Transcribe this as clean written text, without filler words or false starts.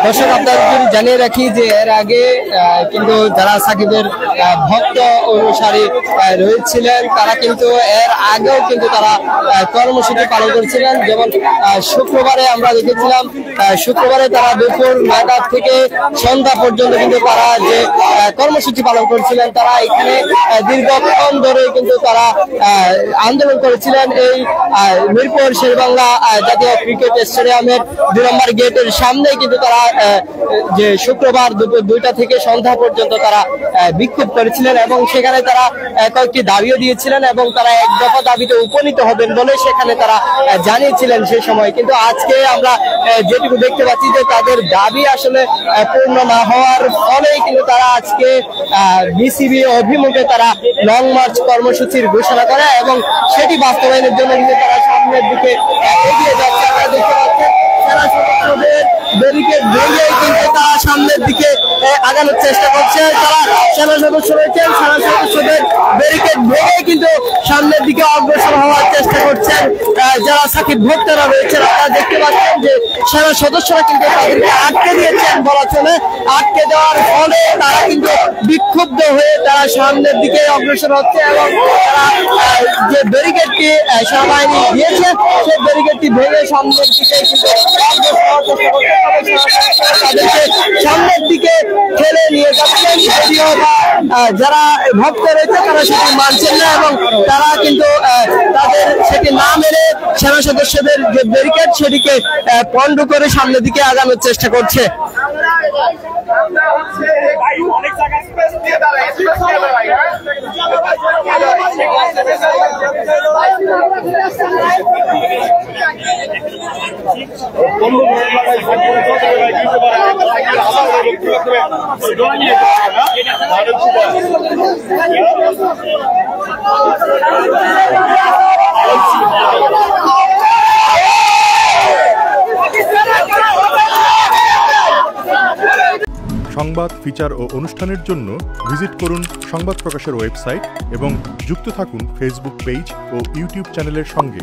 দর্শক আপনাদের জানিয়ে রাখি যে এর আগে কিন্তু যারা সাকিবের ভক্ত অনুসারী রয়েছিলেন তারা কিন্তু এর আগেও কিন্তু তারা কর্মসূচি পালন করেছিলেন। যেমন শুক্রবারে আমরা দেখেছিলাম, শুক্রবারে তারা দুপুর 9টা থেকে সন্ধ্যা পর্যন্ত কিন্তু তারা যে কর্মসূচি পালন করেছিলেন, তারা এখানে দীর্ঘক্ষণ ধরে কিন্তু তারা আন্দোলন করেছিলেন। এই মিরপুর শেরেবাংলা জাতীয় ক্রিকেট স্টেডিয়ামের 2 নম্বর গেটের সামনে কিন্তু তারা যে শুক্রবার দুপুর 2টা থেকে সন্ধ্যা পর্যন্ত তারা বিক্ষোভ করেছিলেন এবং সেখানে তারা কয়েকটি দাবিও দিয়েছিলেন এবং তারা এক দফা দাবিতে উপনীত হবেন বলে সেখানে তারা জানিয়েছিলেন সেই সময়। কিন্তু আজকে আমরা যেটুকু দেখতে পাচ্ছি যে তাদের দাবি আসলে পূর্ণ না হওয়ার ফলেই কিন্তু তারা আজকে বিসিবি অভিমুখে তারা লং মার্চ কর্মসূচির ঘোষণা করে এবং সেটি বাস্তবায়নের জন্য কিন্তু তারা সামনের দিকে এগিয়ে যাচ্ছে। আমরা দেখতে পাচ্ছি সেনা সদস্যদের ব্যারিকেড ভেঙে কিন্তু তারা সামনের দিকে আগানোর চেষ্টা করছে। তারা সেনা সদস্য রয়েছেন, সেনা সদস্যদের ব্যারিকেড ভেঙে কিন্তু সামনের দিকে অগ্রসর হওয়ার চেষ্টা করছেন যারা সাকিব ভক্তরা রয়েছেন। আপনারা দেখতে পাচ্ছেন যে সেনা সদস্যরা কিন্তু তাদেরকে আটকে দিয়েছেন বলা চলে। আটকে দেওয়ার ফলে তারা কিন্তু বিক্ষুব্ধ হয়ে তারা সামনের দিকে অগ্রসর হচ্ছে এবং তারা যে ব্যারিকেডটি সেনাবাহিনী দিয়েছে সেই ব্যারিকেডটি ভেঙে সামনের দিকে কিন্তু তাদেরকে সামনের দিকে ঠেলে নিয়ে যাচ্ছেন। যদিও যারা ভক্ত রয়েছে তারা সেটি মানছেন না এবং তারা কিন্তু তাদের সেটি না মেনে সেনা সদস্যদের যে ব্যারিকেড সেটিকে পণ্ড করে সামনের দিকে আগানোর চেষ্টা করছে। সংবাদ, ফিচার ও অনুষ্ঠানের জন্য ভিজিট করুন সংবাদ প্রকাশের ওয়েবসাইট এবং যুক্ত থাকুন ফেসবুক পেজ ও ইউটিউব চ্যানেলের সঙ্গে।